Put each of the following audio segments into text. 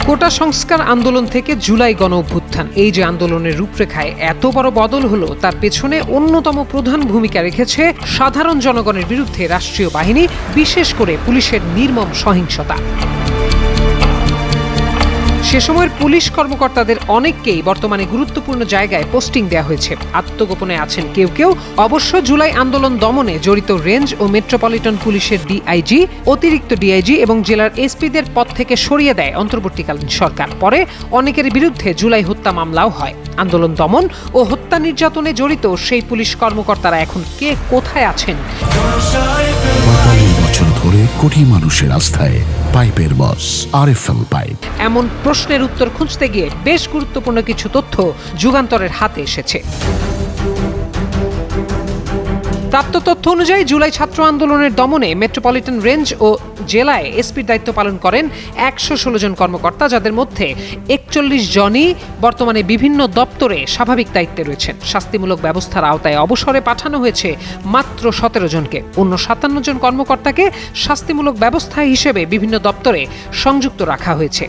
কোটা সংস্কার আন্দোলন থেকে জুলাই গণ অভ্যুত্থান, এই যে আন্দোলনের রূপরেখায় এত বড় বদল হলো, তার পেছনে অন্যতম প্রধান ভূমিকা রেখেছে সাধারণ জনগণের বিরুদ্ধে রাষ্ট্রীয় বাহিনী, বিশেষ করে পুলিশের নির্মম সহিংসতা। সে সময়ের পুলিশ কর্মকর্তাদের অনেককেই বর্তমানে গুরুত্বপূর্ণ জায়গায় পোস্টিং দেওয়া হয়েছে। আত্মগোপনে আছেন কেউ কেউ। অবশ্য জুলাই আন্দোলন দমনে জড়িত রেঞ্জ ও মেট্রোপলিটন পুলিশের ডিআইজি, অতিরিক্ত ডিআইজি এবং জেলার এসপিদের পদ থেকে সরিয়ে দেয় অন্তর্বর্তীকালীন সরকার। পরে অনেকের বিরুদ্ধে জুলাই হত্যা মামলাও হয়। আন্দোলন দমন ও হত্যা নির্যাতনে জড়িত সেই পুলিশ কর্মকর্তারা এখন কে কোথায় আছেন? ৪৫ বছর ধরে কোটি মানুষের আস্থায় পাইপের বস আরএফএল পাইপ। এমন প্রশ্নের উত্তর খুঁজতে গিয়ে বেশ গুরুত্বপূর্ণ কিছু তথ্য যুগান্তরের হাতে এসেছে। প্রাপ্ত তথ্য অনুযায়ী জুলাই ছাত্র আন্দোলনের দমনে মেট্রোপলিটন রেঞ্জ ও জেলায় এসপির দায়িত্ব পালন করেন ১১৬ জন কর্মকর্তা, যাদের মধ্যে ৪১ জনই বর্তমানে বিভিন্ন দপ্তরে স্বাভাবিক দায়িত্বে রয়েছেন। শাস্তিমূলক ব্যবস্থার আওতায় অবসরে পাঠানো হয়েছে মাত্র ১৭ জনকে। অন্য ৫৭ জন কর্মকর্তাকে শাস্তিমূলক ব্যবস্থা হিসেবে বিভিন্ন দপ্তরে সংযুক্ত রাখা হয়েছে।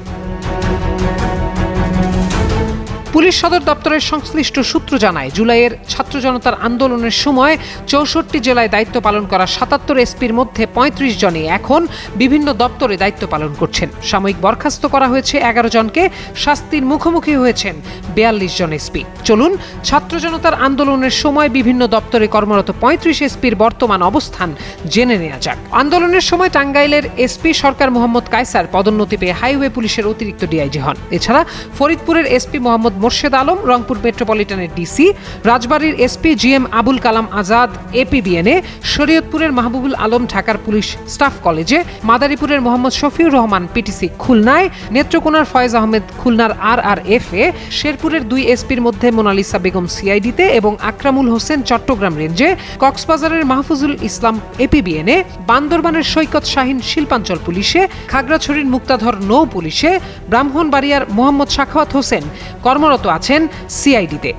পুলিশ সদর দপ্তরের সংশ্লিষ্ট সূত্র জানায়, জুলাইয়ের ছাত্র জনতার আন্দোলনের সময় ৬৪ জেলায় দায়িত্ব পালন করা ৭৭ এসপির মধ্যে ৩৫ জনই এখন বিভিন্ন দপ্তরে দায়িত্ব পালন করছেন। সাময়িক বরখাস্ত করা হয়েছে ১১ জনকে, শাস্তির মুখোমুখি হয়েছেন ৪২ জন এসপি। চলুন ছাত্র জনতার আন্দোলনের সময় বিভিন্ন দপ্তরে কর্মরত ৩৫ এসপির বর্তমান অবস্থান জেনে নেওয়া যাক। আন্দোলনের সময় টাঙ্গাইলের এসপি সরকার মোহাম্মদ কায়সার পদোন্নতি পেয়ে হাইওয়ে পুলিশের অতিরিক্ত ডিআইজি হন। এছাড়া ফরিদপুরের এসপি মোহাম্মদ মোর্শেদ আলম রংপুর মেট্রোপলিটনের ডিসি, রাজবাড়ীর এসপি জিএম আবুল কালাম আজাদ এপিবিএনএ, শরীয়তপুরের মাহবুবুল আলম ঢাকার পুলিশ স্টাফ কলেজে, মাদারীপুরের মোহাম্মদ শফিউর রহমান পিটিসি খুলনায়, নেত্রকোনার ফয়েজ আহমেদ খুলনার আরআরএফ এ, শেরপুরের ২ এসপির মধ্যে মোনালিসা বেগম সিআইডিতে এবং আকরামুল হোসেন চট্টগ্রাম রেঞ্জে, কক্সবাজারের মাহফুজুল ইসলাম এপিবিএনএ, বান্দরবানের সৈকত শাহীন শিল্পাঞ্চল পুলিশে, খাগড়াছড়ির মুক্তাধর নৌ পুলিশে, ব্রাহ্মণবাড়িয়ার মোহাম্মদ সাখাওয়াত হোসেন কর্মরত আছেন সিআইডিতে।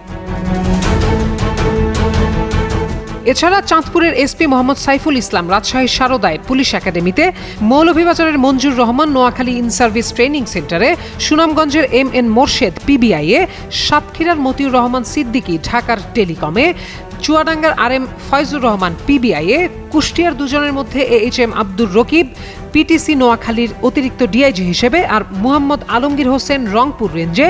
এছাড়া চাঁদপুরের এসপি মোহাম্মদ সাইফুল ইসলাম রাজশাহীর শারদায় পুলিশ একাডেমিতে, মৌলভীবাজারের Manzur Rahman Noakhali in service training সেন্টারে, সুনামগঞ্জের এমএন মোর্শেদ পিবিআইয়ে, সাতক্ষীরার মতিউর রহমান সিদ্দিকী ঢাকার টেলিকমে, চুয়াডাঙ্গার আরএম ফয়জুর রহমান পিবিআইয়ে, কুষ্টিয়ার দুজনের মধ্যে এইচএম আব্দুর রকিব পিটিসি নোয়াখালীর অতিরিক্ত ডিআইজি হিসেবে, আর মুহাম্মদ আলমগীর হোসেন রংপুর রেঞ্জে,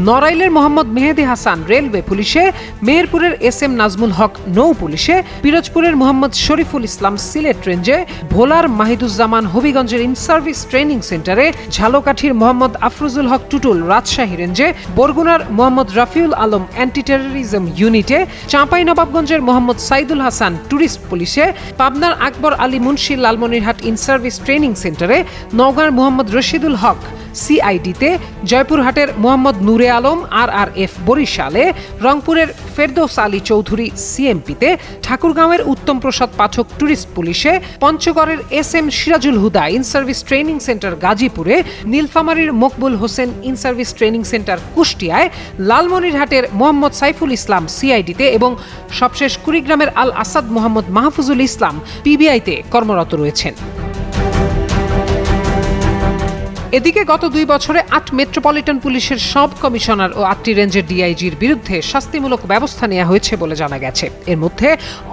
নড়াইলের মোহাম্মদ মেহেদি হাসান রেলওয়ে পুলিশে, মেহেরপুরের এসএম নাজমুল হক নৌ পুলিশে, পিরোজপুরের মোহাম্মদ শরীফুল ইসলাম সিলেট রেঞ্জে, ভোলার মাহিদুজ্জামান হবিগঞ্জের ইন সার্ভিস ট্রেনিং সেন্টারে, ঝালকাঠির মোহাম্মদ আফরুজুল হক টুটুল রাজশাহী রেঞ্জে, বরগুনার মোহাম্মদ রাফিউল আলম অ্যান্টি টেরোরিজম ইউনিটে, চাঁপাইনবাবগঞ্জের মোহাম্মদ সাইদুল হাসান ট্যুরিস্ট পুলিশে, পাবনার Akbar Ali Munshi Lalmonirhat in service training সেন্টারে, নওগাঁর মোহাম্মদ রশিদুল হক সিআইডিতে, জয়পুরহাটের মোহাম্মদ নূরে আলম আরআরএফ বরিশালে, রংপুরের ফেরদৌস আলী চৌধুরী সিএমপিতে, ঠাকুরগাঁওয়ের উত্তম প্রসাদ পাঠক ট্যুরিস্ট পুলিশে, পঞ্চগড়ের SM Sirajul Huda in service training centre গাজীপুরে, নীলফামারীর Maqbul Hossain in service training centre কুষ্টিয়ায়, লালমনিরহাটের মোহাম্মদ সাইফুল ইসলাম সিআইডিতে এবং সবশেষ কুড়িগ্রামের আল আসাদ মোহাম্মদ মাহফুজুল ইসলাম পিবিআইতে কর্মরত রয়েছেন। এদিকে গত ২ বছরে ৮ মেট্রোপলিটন পুলিশের সব কমিশনার ও ৮টি রেঞ্জের ডিআইজির বিরুদ্ধে শাস্তিমূলক ব্যবস্থা নেওয়া হয়েছে বলে জানা গেছে। এর মধ্যে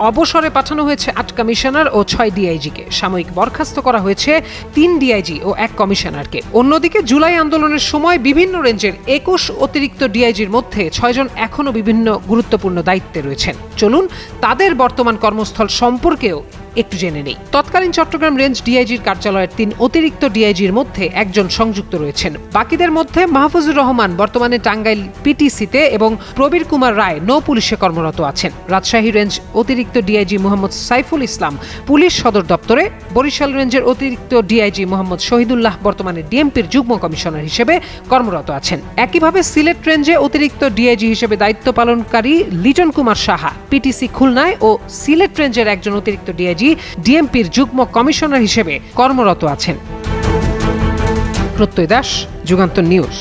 অবসরে পাঠানো হয়েছে ৮ কমিশনার ও ৬ ডিআইজিকে। সাময়িক বরখাস্ত করা হয়েছে ৩ ডিআইজি ও ১ কমিশনারকে। অন্যদিকে জুলাই আন্দোলনের সময় বিভিন্ন রেঞ্জের ২১ অতিরিক্ত ডিআইজির মধ্যে ৬ জন এখনও বিভিন্ন গুরুত্বপূর্ণ দায়িত্বে রয়েছেন। চলুন তাদের বর্তমান কর্মস্থল সম্পর্কেও একটু জেনে নেই। তৎকালীন চট্টগ্রাম রেঞ্জ ডিআইজির কার্যালয়ের ৩ অতিরিক্ত ডিআইজির মধ্যে একজন সংযুক্ত রয়েছেন। বাকিদের মধ্যে মাহফুজুর রহমান বর্তমানে টাঙ্গাইল পিটিসিতে এবং প্রবীর কুমার রায় নৌ পুলিশে কর্মরত আছেন। রাজশাহী রেঞ্জ অতিরিক্ত ডিআইজি মোহাম্মদ সাইফুল ইসলাম পুলিশ সদর দপ্তরে, বরিশাল রেঞ্জের অতিরিক্ত ডিআইজি মোহাম্মদ শহীদুল্লাহ বর্তমানে ডিএমপির যুগ্ম কমিশনার হিসেবে কর্মরত আছেন। একইভাবে সিলেট রেঞ্জে অতিরিক্ত ডিআইজি হিসেবে দায়িত্ব পালনকারী লিটন কুমার সাহা পিটিসি খুলনায় ও সিলেট রেঞ্জের একজন অতিরিক্ত ডিআইজি ডিএমপির যুগ্ম কমিশনার হিসেবে কর্মরত আছেন। প্রত্যয় দাস, যুগান্তর নিউজ।